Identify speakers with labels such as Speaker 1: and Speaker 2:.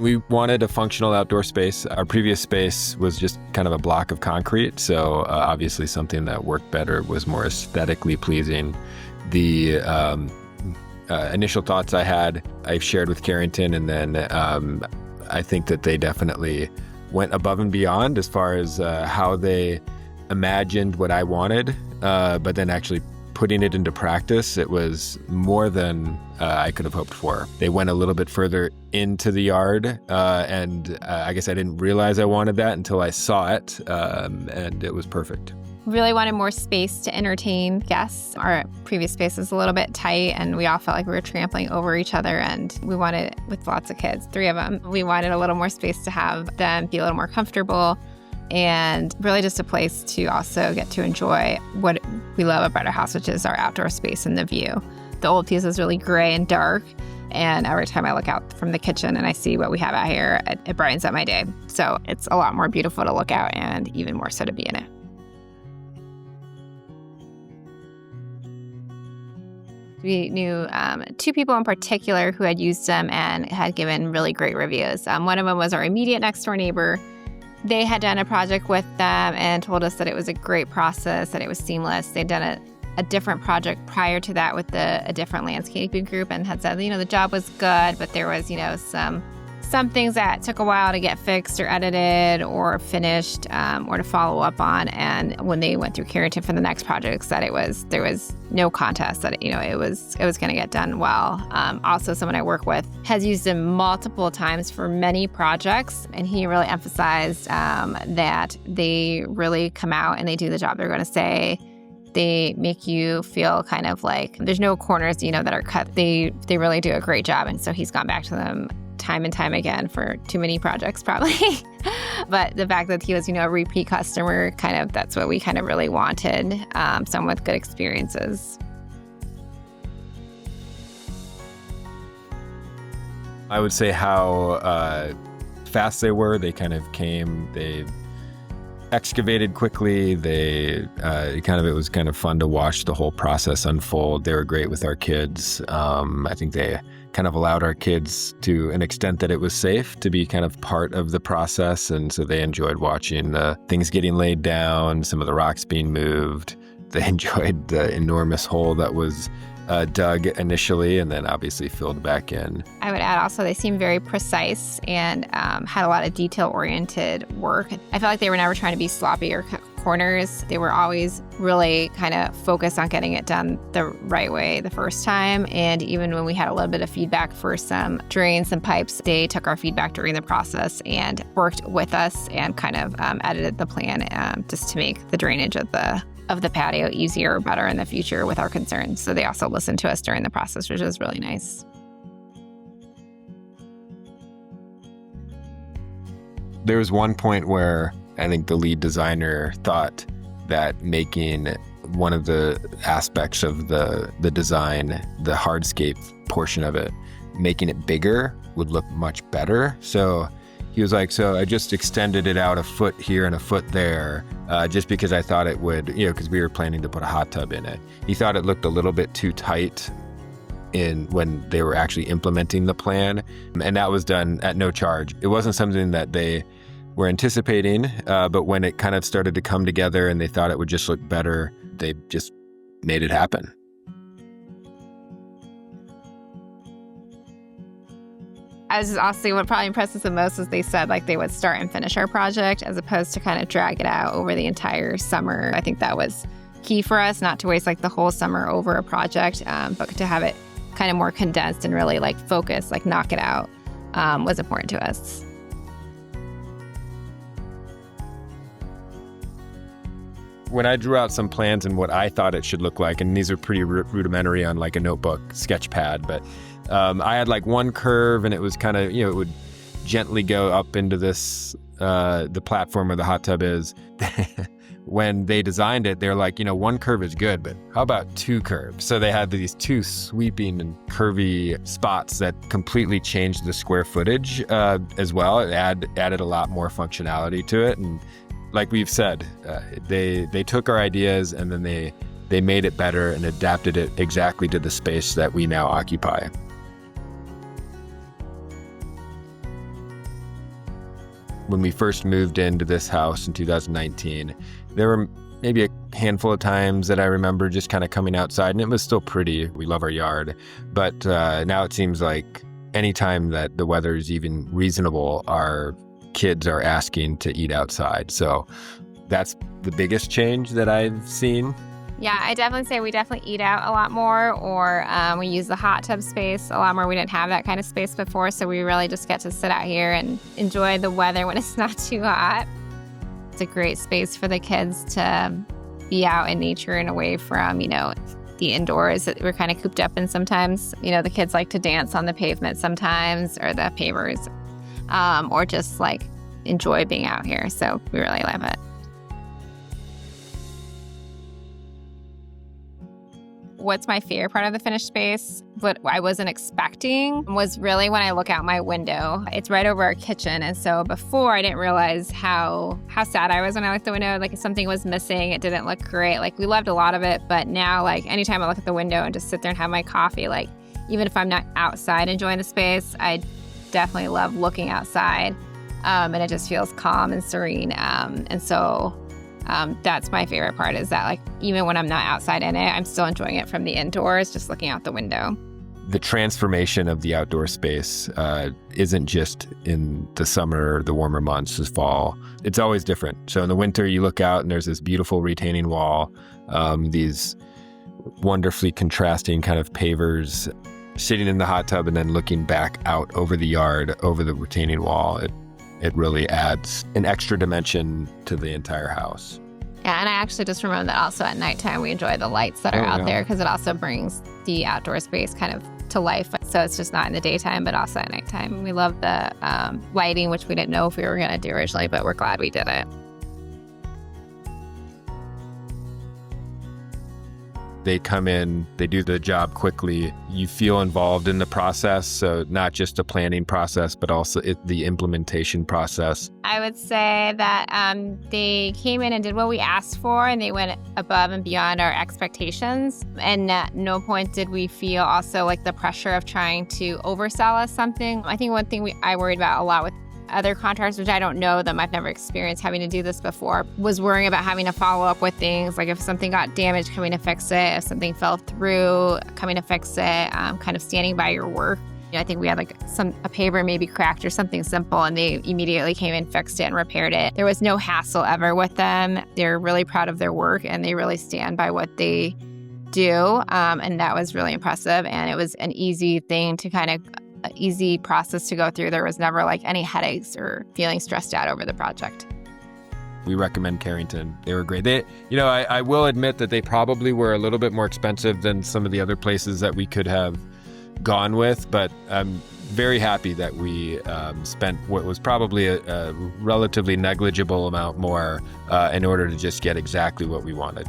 Speaker 1: We wanted a functional outdoor space. Our previous space was just kind of a block of concrete. So obviously something that worked better, was more aesthetically pleasing. The initial thoughts I had, I've shared with Carrington, and then I think that they definitely went above and beyond as far as how they imagined what I wanted, but then actually putting it into practice, it was more than I could have hoped for. They went a little bit further into the yard, and I guess I didn't realize I wanted that until I saw it, and it was perfect.
Speaker 2: Really wanted more space to entertain guests. Our previous space was a little bit tight, and we all felt like we were trampling over each other, and we wanted, with lots of kids, 3 of them, we wanted a little more space to have them be a little more comfortable, and really just a place to also get to enjoy what we love about our house, which is our outdoor space and the view. The old piece is really gray and dark, and every time I look out from the kitchen and I see what we have out here, it brightens up my day. So it's a lot more beautiful to look out, and even more so to be in it. We knew 2 people in particular who had used them and had given really great reviews. One of them was our immediate next door neighbor. They had done a project with them and told us that it was a great process, that it was seamless. They'd done a different project prior to that with a different landscaping group and had said, the job was good, but there was, some things that took a while to get fixed or edited or finished or to follow up on. And when they went through Carrington for the next projects, that there was no contest, that it was going to get done well. Also, someone I work with has used them multiple times for many projects, and he really emphasized that they really come out and they do the job they're going to say. They make you feel kind of like there's no corners, that are cut. They really do a great job, and so he's gone back to them time and time again for too many projects probably. But the fact that he was, a repeat customer, that's what we kind of really wanted, someone with good experiences.
Speaker 1: I would say how fast they were. They kind of came, they excavated quickly. It was kind of fun to watch the whole process unfold. They were great with our kids. I think they kind of allowed our kids, to an extent that it was safe, to be kind of part of the process. And so they enjoyed watching things getting laid down, some of the rocks being moved. They enjoyed the enormous hole that was dug initially and then obviously filled back in.
Speaker 2: I would add also they seemed very precise and had a lot of detail-oriented work. I felt like they were never trying to be sloppy or cut corners. They were always really kind of focused on getting it done the right way the first time. And even when we had a little bit of feedback for some drains and pipes, they took our feedback during the process and worked with us and kind of edited the plan just to make the drainage of the patio easier or better in the future with our concerns. So they also listened to us during the process, which was really nice.
Speaker 1: There was one point where I think the lead designer thought that making one of the aspects of the design, the hardscape portion of it, making it bigger would look much better. So he was like, so I just extended it out a foot here and a foot there, just because I thought it would, because we were planning to put a hot tub in it. He thought it looked a little bit too tight when they were actually implementing the plan. And that was done at no charge. It wasn't something that they were anticipating, but when it kind of started to come together and they thought it would just look better, they just made it happen.
Speaker 2: Honestly, what probably impressed us the most is they said they would start and finish our project as opposed to kind of drag it out over the entire summer. I think that was key for us, not to waste the whole summer over a project, but to have it kind of more condensed and really focus, knock it out, was important to us.
Speaker 1: When I drew out some plans and what I thought it should look like, and these are pretty rudimentary on a notebook sketch pad, but I had one curve and it was kind of, it would gently go up into this, the platform where the hot tub is. When they designed it, they're like, one curve is good, but how about 2 curves? So they had these 2 sweeping and curvy spots that completely changed the square footage as well. It added a lot more functionality to it. And like we've said, they took our ideas and then they made it better and adapted it exactly to the space that we now occupy. when we first moved into this house in 2019, there were maybe a handful of times that I remember just kind of coming outside, and it was still pretty. We love our yard. But now it seems like anytime that the weather is even reasonable, our kids are asking to eat outside. So that's the biggest change that I've seen.
Speaker 2: Yeah, I definitely say we definitely eat out a lot more, or we use the hot tub space a lot more. We didn't have that kind of space before, so we really just get to sit out here and enjoy the weather when it's not too hot. It's a great space for the kids to be out in nature and away from, the indoors that we're kind of cooped up in sometimes. The kids like to dance on the pavement sometimes, or the pavers, or just like enjoy being out here. So we really love it. What's my favorite part of the finished space? What I wasn't expecting was really when I look out my window. It's right over our kitchen. And so before, I didn't realize how sad I was when I looked at the window. Like, if something was missing, it didn't look great. Like, we loved a lot of it. But now, like, anytime I look at the window and just sit there and have my coffee, like, even if I'm not outside enjoying the space, I definitely love looking outside. And it just feels calm and serene. And so that's my favorite part, is that, like, even when I'm not outside in it, I'm still enjoying it from the indoors, just looking out the window.
Speaker 1: The transformation of the outdoor space isn't just in the summer or the warmer months, the fall. It's always different. So in the winter, you look out and there's this beautiful retaining wall, these wonderfully contrasting kind of pavers, sitting in the hot tub and then looking back out over the yard, over the retaining wall. It really adds an extra dimension to the entire house.
Speaker 2: Yeah, and I actually just remember that also at nighttime we enjoy the lights that are out there, because it also brings the outdoor space kind of to life. So it's just not in the daytime, but also at nighttime. We love the lighting, which we didn't know if we were going to do originally, but we're glad we did it.
Speaker 1: They come in, they do the job quickly. You feel involved in the process, so not just the planning process, but also the implementation process.
Speaker 2: I would say that they came in and did what we asked for, and they went above and beyond our expectations. And at no point did we feel also like the pressure of trying to oversell us something. I think one thing I worried about a lot with other contractors, which I don't know them, I've never experienced having to do this before, was worrying about having to follow up with things, like if something got damaged, coming to fix it, if something fell through, coming to fix it, kind of standing by your work. I think we had like a paver maybe cracked or something simple, and they immediately came and fixed it and repaired it. There was no hassle ever with them. They're really proud of their work, and they really stand by what they do, and that was really impressive. And it was an easy thing to easy process to go through. There was never like any headaches or feeling stressed out over the project.
Speaker 1: We recommend Carrington. They were great. I will admit that they probably were a little bit more expensive than some of the other places that we could have gone with, but I'm very happy that we spent what was probably a relatively negligible amount more in order to just get exactly what we wanted.